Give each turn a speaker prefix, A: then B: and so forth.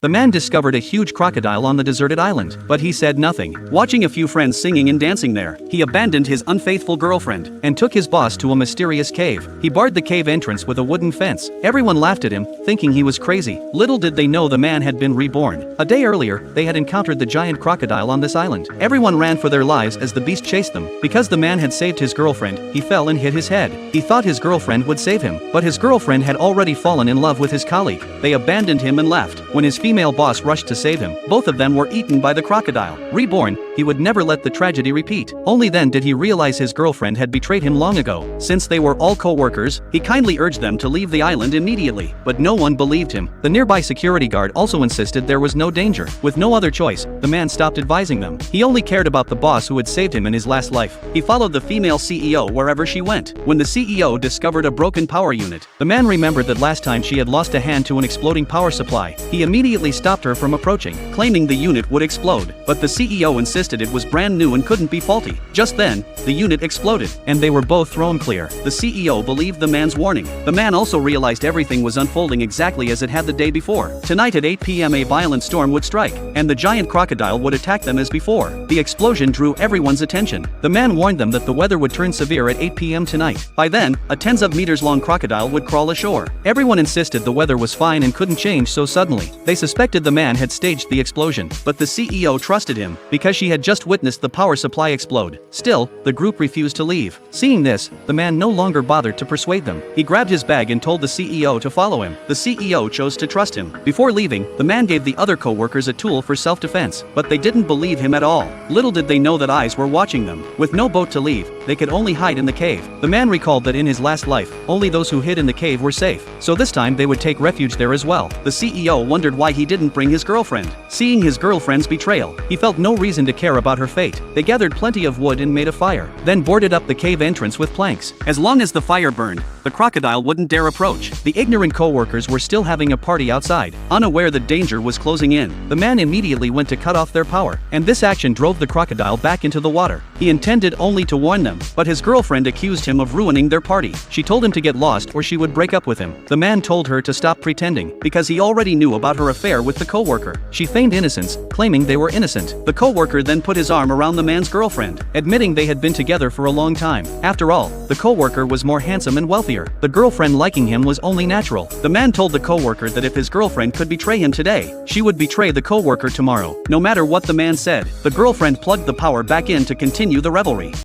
A: The man discovered a huge crocodile on the deserted island, but he said nothing. Watching a few friends singing and dancing there, he abandoned his unfaithful girlfriend and took his boss to a mysterious cave. He barred the cave entrance with a wooden fence. Everyone laughed at him, thinking he was crazy. Little did they know the man had been reborn. A day earlier, they had encountered the giant crocodile on this island. Everyone ran for their lives as the beast chased them. Because the man had saved his girlfriend, he fell and hit his head. He thought his girlfriend would save him, but his girlfriend had already fallen in love with his colleague. They abandoned him and left. When his female boss rushed to save him, both of them were eaten by the crocodile. Reborn, he would never let the tragedy repeat. Only then did he realize his girlfriend had betrayed him long ago. Since they were all co-workers, he kindly urged them to leave the island immediately, but no one believed him. The nearby security guard also insisted there was no danger. With no other choice, the man stopped advising them. He only cared about the boss who had saved him in his last life. He followed the female CEO wherever she went. When the CEO discovered a broken power unit, the man remembered that last time she had lost a hand to an exploding power supply. He immediately stopped her from approaching, claiming the unit would explode, but the CEO insisted it was brand new and couldn't be faulty. Just then, the unit exploded, and they were both thrown clear. The CEO believed the man's warning. The man also realized everything was unfolding exactly as it had the day before. Tonight at 8 p.m. a violent storm would strike, and the giant crocodile would attack them as before. The explosion drew everyone's attention. The man warned them that the weather would turn severe at 8 p.m. tonight. By then, a tens of meters long crocodile would crawl ashore. Everyone insisted the weather was fine and couldn't change so suddenly. They suspected the man had staged the explosion, but the CEO trusted him because she had just witnessed the power supply explode. Still, the group refused to leave. Seeing this, the man no longer bothered to persuade them. He grabbed his bag and told the CEO to follow him. The CEO chose to trust him. Before leaving, the man gave the other co-workers a tool for self-defense, but they didn't believe him at all. Little did they know that eyes were watching them. With no boat to leave, they could only hide in the cave. The man recalled that in his last life, only those who hid in the cave were safe, so this time they would take refuge there as well. The CEO wondered why he didn't bring his girlfriend. Seeing his girlfriend's betrayal, he felt no reason to care about her fate. They gathered plenty of wood and made a fire, then boarded up the cave entrance with planks. As long as the fire burned, the crocodile wouldn't dare approach. The ignorant co-workers were still having a party outside, unaware that danger was closing in. The man immediately went to cut off their power, and this action drove the crocodile back into the water. He intended only to warn them, but his girlfriend accused him of ruining their party. She told him to get lost or she would break up with him. The man told her to stop pretending, because he already knew about her affair with the co-worker. She feigned innocence, claiming they were innocent. The co-worker then put his arm around the man's girlfriend, admitting they had been together for a long time. After all, the co-worker was more handsome and wealthier. The girlfriend liking him was only natural. The man told the co-worker that if his girlfriend could betray him today, she would betray the co-worker tomorrow. No matter what the man said, the girlfriend plugged the power back in to continue the revelry.